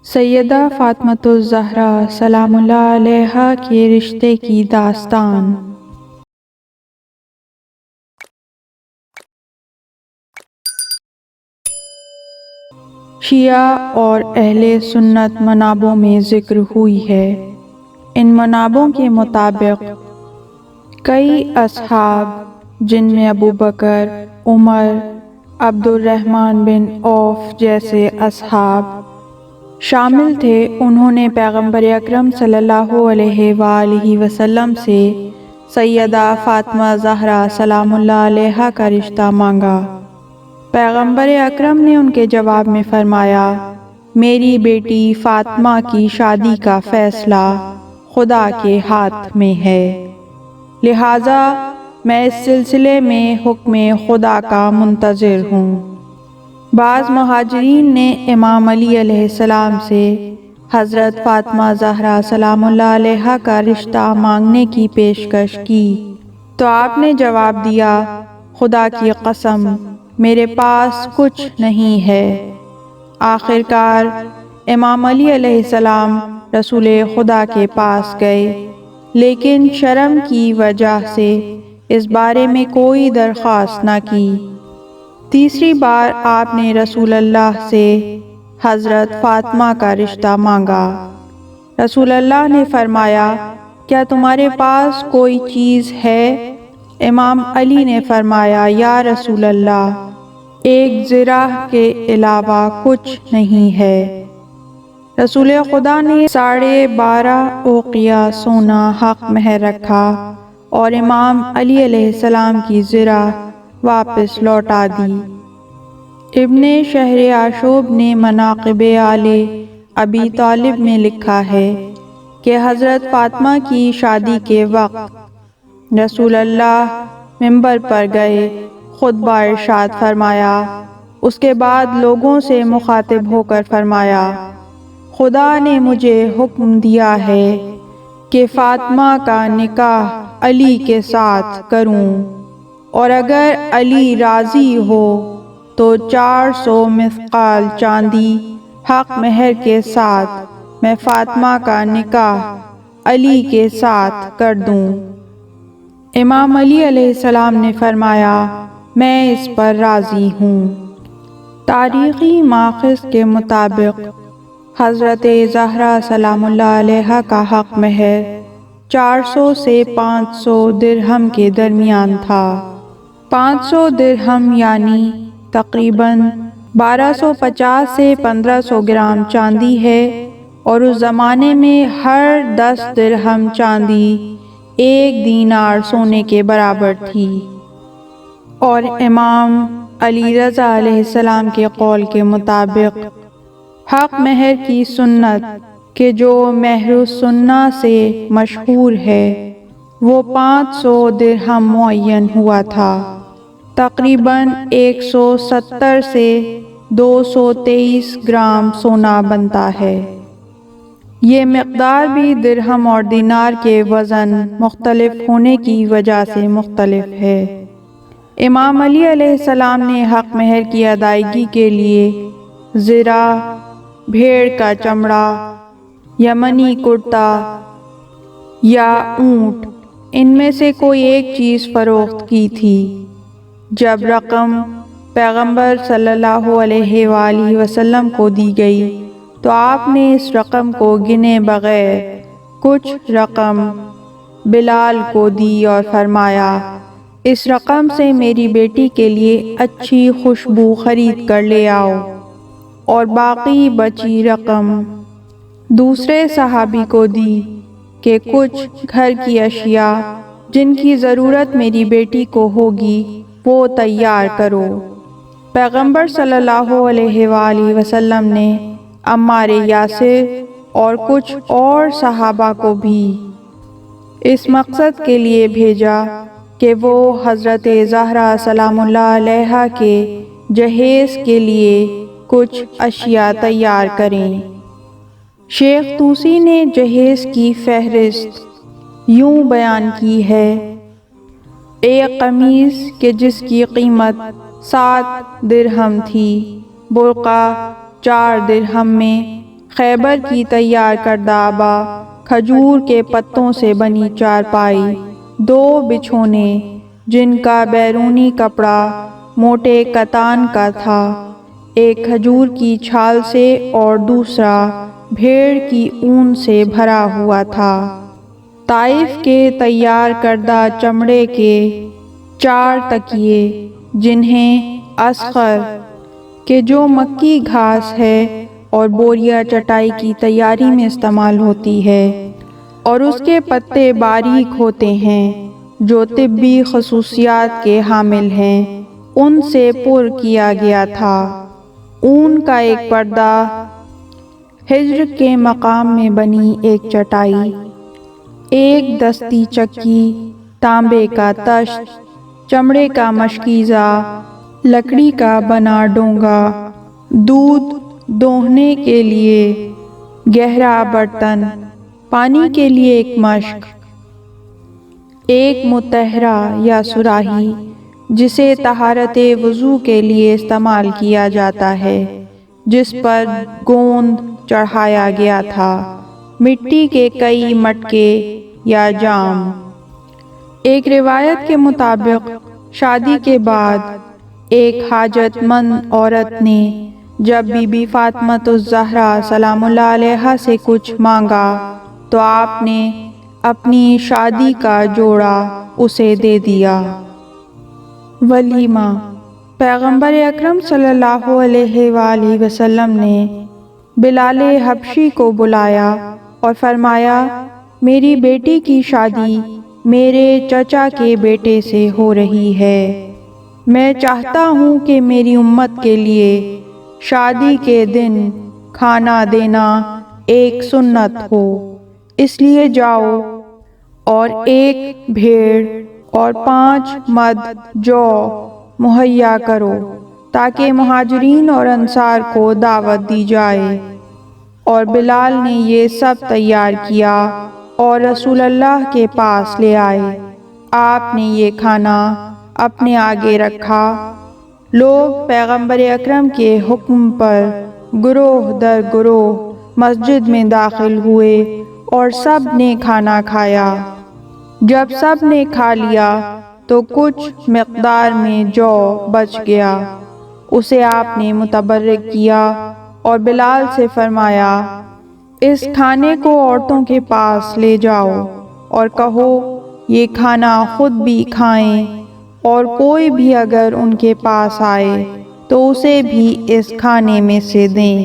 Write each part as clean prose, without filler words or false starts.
سیدہ فاطمۃ الزہرا سلام اللہ علیہا کے رشتے کی داستان۔ شیعہ اور اہل سنت منابوں میں ذکر ہوئی ہے۔ ان منابوں کے مطابق کئی اصحاب جن میں ابو بکر، عمر، عبد الرحمن بن عوف جیسے اصحاب شامل تھے، انہوں نے پیغمبر اکرم صلی اللہ علیہ وآلہ وسلم سے سیدہ فاطمہ زہرا سلام اللہ علیہا کا رشتہ مانگا۔ پیغمبر اکرم نے ان کے جواب میں فرمایا، میری بیٹی فاطمہ کی شادی کا فیصلہ خدا کے ہاتھ میں ہے، لہٰذا میں اس سلسلے میں حکم خدا کا منتظر ہوں۔ بعض مہاجرین نے امام علی علیہ السلام سے حضرت فاطمہ زہرا سلام اللہ علیہا کا رشتہ مانگنے کی پیشکش کی تو آپ نے جواب دیا، خدا کی قسم میرے پاس کچھ نہیں ہے۔ آخر کار امام علی علیہ السلام رسول خدا کے پاس گئے، لیکن شرم کی وجہ سے اس بارے میں کوئی درخواست نہ کی۔ تیسری بار آپ نے رسول اللہ سے حضرت فاطمہ کا رشتہ مانگا۔ رسول اللہ نے فرمایا، کیا تمہارے پاس کوئی چیز ہے؟ امام علی نے فرمایا، یا رسول اللہ، ایک زرہ کے علاوہ کچھ نہیں ہے۔ رسول خدا نے 12.5 اوقیہ سونا حق مہر رکھا اور امام علی علیہ السلام کی زرہ واپس لوٹا دی۔ ابن شہر آشوب نے مناقب آل ابی طالب میں لکھا ہے کہ حضرت فاطمہ کی شادی کے وقت رسول اللہ منبر پر گئے، خطبہ ارشاد فرمایا، اس کے بعد لوگوں سے مخاطب ہو کر فرمایا، خدا نے مجھے حکم دیا ہے کہ فاطمہ کا نکاح علی کے ساتھ کروں، اور اگر علی راضی ہو تو 400 مثقال چاندی حق مہر کے ساتھ میں فاطمہ کا نکاح علی کے ساتھ کر دوں۔ امام علی علیہ السلام نے فرمایا، میں اس پر راضی ہوں۔ تاریخی ماخذ کے مطابق حضرت زہرا سلام اللہ علیہا کا حق مہر 400 سے 500 درہم کے درمیان تھا۔ 500 درہم یعنی تقریباً 1250 سے 1500 گرام چاندی ہے، اور اس زمانے میں ہر 10 درہم چاندی 1 دینار سونے کے برابر تھی۔ اور امام علی رضا علیہ السلام کے قول کے مطابق حق مہر کی سنت کہ جو مہر السنہ سے مشہور ہے وہ 500 درہم معین ہوا تھا، تقریباً 170 سے 223 گرام سونا بنتا ہے۔ یہ مقدار بھی درہم اور دینار کے وزن مختلف ہونے کی وجہ سے مختلف ہے۔ امام علی علیہ السلام نے حق مہر کی ادائیگی کے لیے زرہ، بھیڑ کا چمڑا، یمنی کرتا یا اونٹ، ان میں سے کوئی ایک چیز فروخت کی تھی۔ جب رقم پیغمبر صلی اللہ علیہ وآلہ وسلم کو دی گئی تو آپ نے اس رقم کو گنے بغیر کچھ رقم بلال کو دی اور فرمایا، اس رقم سے میری بیٹی کے لیے اچھی خوشبو خرید کر لے آؤ، اور باقی بچی رقم دوسرے صحابی کو دی کہ کچھ گھر کی اشیاء جن کی ضرورت میری بیٹی کو ہوگی وہ تیار کرو۔ پیغمبر صلی اللہ علیہ وآلہ وسلم نے عمار یاسر اور کچھ اور صحابہ کو بھی اس مقصد کے لیے بھیجا کہ وہ حضرت زہرا سلام اللہ علیہا کے جہیز کے لیے کچھ اشیاء تیار کریں۔ شیخ طوسی نے جہیز کی فہرست یوں بیان کی ہے، ایک قمیص کہ جس کی قیمت 7 درہم تھی، برقع 4 درہم میں، خیبر کی تیار کردہ آبا، کھجور کے پتوں سے بنی چارپائی، 2 بچھونے جن کا بیرونی کپڑا موٹے کتان کا تھا، ایک کھجور کی چھال سے اور دوسرا بھیڑ کی اون سے بھرا ہوا تھا۔ طائف کے تیار کردہ چمڑے کے 4 تکیے جنہیں اصغر کہ جو مکی گھاس ہے اور بوریا چٹائی کی تیاری میں استعمال ہوتی ہے، اور اس کے پتے باریک ہوتے ہیں جو طبی خصوصیات کے حامل ہیں، ان سے پر کیا گیا تھا۔ اون کا ایک پردہ، حجر کے مقام میں بنی ایک چٹائی، ایک دستی چکی، تانبے کا طشت، چمڑے کا مشکیزہ، لکڑی کا بنا ڈونگا، دودھ دوہنے کے لیے گہرا برتن، پانی کے لیے ایک مشک، ایک متہرہ یا صراحی جسے طہارت وضو کے لیے استعمال کیا جاتا ہے، جس پر گوند چڑھایا گیا تھا، مٹی کے کئی مٹکے یا جام۔ ایک روایت کے مطابق شادی کے بعد ایک حاجت مند عورت نے جب بی بی فاطمۃ الزہرا سلام اللہ علیہا سے کچھ مانگا تو آپ نے اپنی شادی کا جوڑا اسے دے دیا۔ ولیمہ۔ پیغمبر اکرم صلی اللہ علیہ وآلہ وسلم نے بلال حبشی کو بلایا اور فرمایا، میری بیٹی کی شادی میرے چچا کے بیٹے سے ہو رہی ہے، میں چاہتا ہوں کہ میری امت کے لیے شادی کے دن کھانا دینا ایک سنت ہو، اس لیے جاؤ اور 1 بھیڑ اور 5 مد جو مہیا کرو تاکہ مہاجرین اور انصار کو دعوت دی جائے۔ اور بلال نے یہ سب تیار کیا اور رسول اللہ کے پاس لے آئے۔ آپ نے یہ کھانا اپنے آگے رکھا۔ لوگ پیغمبر اکرم کے حکم پر گروہ در گروہ مسجد میں داخل ہوئے اور سب نے کھانا کھایا۔ جب سب نے کھا لیا تو کچھ مقدار میں جو بچ گیا، اسے آپ نے متبرک کیا اور بلال سے فرمایا، اس کھانے کو عورتوں کے پاس لے جاؤ اور کہو یہ کھانا خود بھی کھائیں، اور کوئی بھی اگر ان کے پاس آئے تو اسے بھی اس کھانے میں سے دیں۔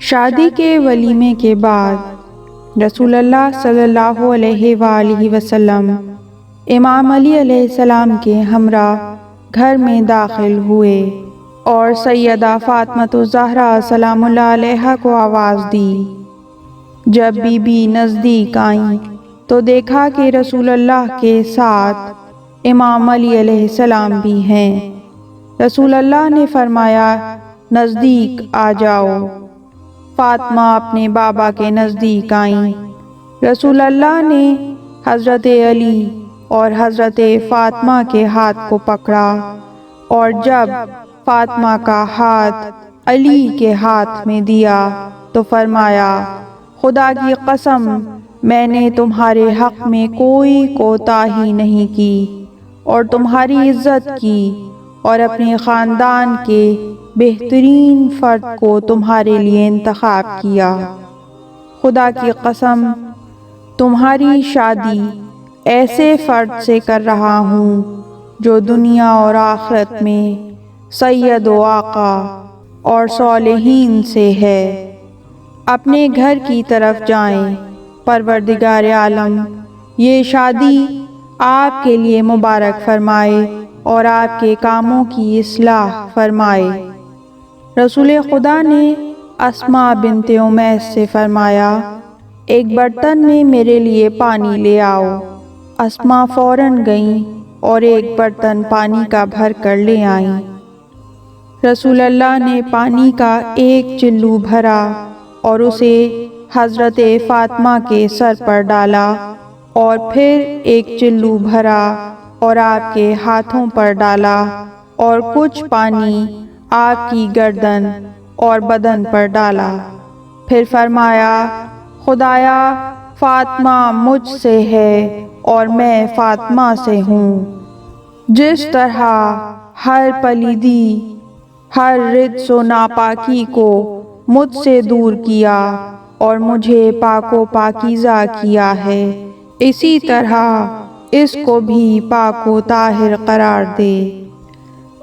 شادی کے ولیمے کے بعد رسول اللہ صلی اللہ علیہ وآلہ وسلم امام علی علیہ السلام کے ہمراہ گھر میں داخل ہوئے اور سیدہ فاطمۃ الزہرا سلام اللہ علیہا کو آواز دی۔ جب بی بی نزدیک آئیں تو دیکھا کہ رسول اللہ کے ساتھ امام علی علیہ السلام بھی ہیں۔ رسول اللہ نے فرمایا، نزدیک آ جاؤ۔ فاطمہ اپنے بابا کے نزدیک آئیں۔ رسول اللہ نے حضرت علی اور حضرت فاطمہ کے ہاتھ کو پکڑا، اور جب فاطمہ کا ہاتھ علی کے ہاتھ میں دیا تو فرمایا، خدا کی قسم میں نے تمہارے حق میں کوئی کوتاہی نہیں کی اور تمہاری عزت کی اور اپنے خاندان کے بہترین فرد کو تمہارے لیے انتخاب کیا۔ خدا کی قسم تمہاری شادی ایسے فرد سے کر رہا ہوں جو دنیا اور آخرت میں سید و آقا اور صالحین سے ہے۔ اپنے گھر کی طرف جائیں، پروردگار عالم یہ شادی آپ کے لیے مبارک فرمائے اور آپ کے کاموں کی اصلاح فرمائے۔ رسول خدا نے اسماء بنت امیس سے فرمایا، ایک برتن میں میرے لیے پانی لے آؤ۔ اسماء فوراً گئیں اور ایک برتن پانی کا بھر کر لے آئیں۔ رسول اللہ نے پانی کا ایک چلو بھرا اور اسے حضرت فاطمہ کے سر پر ڈالا، اور پھر ایک چلو بھرا اور آپ کے ہاتھوں پر ڈالا، اور کچھ پانی آپ کی گردن اور بدن پر ڈالا۔ پھر فرمایا خدایا فاطمہ مجھ سے ہے اور میں فاطمہ سے ہوں۔ جس طرح ہر پلیدی ہر رجس و ناپاکی کو مجھ سے دور کیا اور مجھے پاک و پاکیزہ کیا ہے، اسی طرح اس کو بھی پاک و طاہر قرار دے۔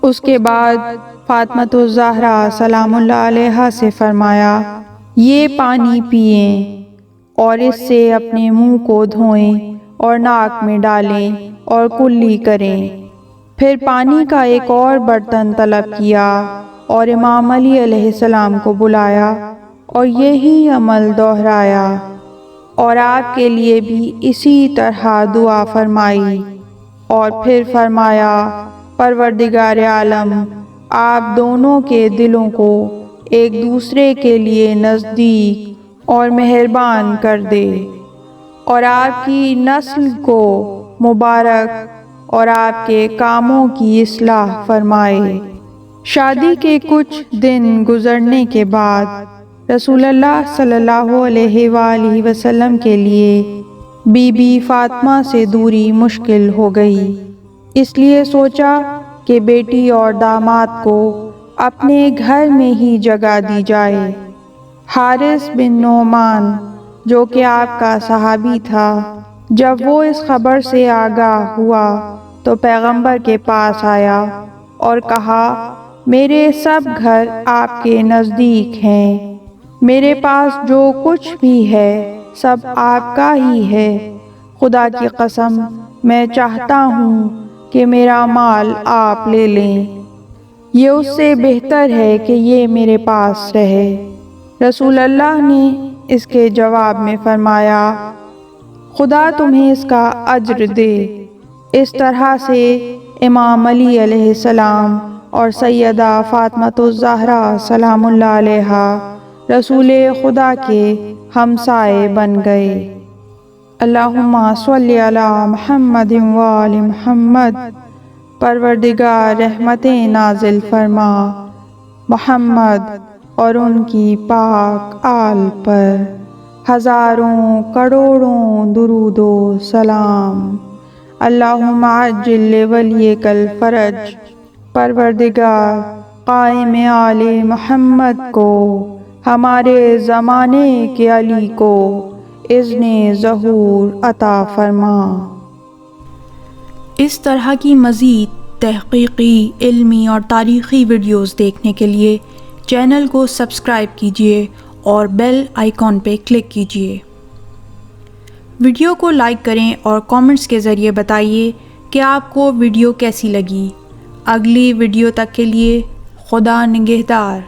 اس کے بعد فاطمۃ الزہرا سلام اللہ علیہا سے فرمایا یہ پانی پئیں اور اس سے اپنے منہ کو دھوئیں اور ناک میں ڈالیں اور کلی کریں۔ پھر پانی کا ایک اور برتن طلب کیا اور امام علی علیہ السلام کو بلایا اور یہی عمل دہرایا اور آپ کے لیے بھی اسی طرح دعا فرمائی، اور پھر فرمایا پروردگار عالم آپ دونوں کے دلوں کو ایک دوسرے کے لیے نزدیک اور مہربان کر دے، اور آپ کی نسل کو مبارک اور آپ کے کاموں کی اصلاح فرمائے۔ شادی کے کچھ دن گزرنے کے بعد رسول اللہ صلی اللہ علیہ وآلہ وسلم کے لیے بی بی فاطمہ سے دوری مشکل ہو گئی، اس لیے سوچا کہ بیٹی اور داماد کو اپنے گھر میں ہی جگہ دی جائے۔ حارث بن نعمان جو کہ آپ کا صحابی تھا، جب وہ اس خبر سے آگاہ ہوا تو پیغمبر کے پاس آیا اور کہا میرے سب گھر آپ کے نزدیک ہیں، میرے پاس جو کچھ بھی ہے سب آپ کا ہی ہے، خدا کی قسم میں چاہتا ہوں کہ میرا مال آپ لے لیں، یہ اس سے بہتر ہے کہ یہ میرے پاس رہے۔ رسول اللہ نے اس کے جواب میں فرمایا خدا تمہیں اس کا اجر دے۔ اس طرح سے امام علی علیہ السلام اور سیدہ فاطمۃ الزہرا سلام اللہ علیہا رسول خدا کے ہمسائے بن گئے۔ اللہم صلی علی محمد وآل محمد۔ پروردگار رحمتیں نازل فرما محمد اور ان کی پاک آل پر ہزاروں کروڑوں درود و سلام۔ اللہم عجل لولیک الفرج۔ پروردگار قائم آل محمد کو، ہمارے زمانے کے علی کو اذن ظہور عطا فرما۔ اس طرح کی مزید تحقیقی، علمی اور تاریخی ویڈیوز دیکھنے کے لیے چینل کو سبسکرائب کیجیے اور بیل آئیکن پہ کلک کیجیے۔ ویڈیو کو لائک کریں اور کامنٹس کے ذریعے بتائیے کہ آپ کو ویڈیو کیسی لگی۔ اگلی ویڈیو تک کے لیے خدا نگہدار۔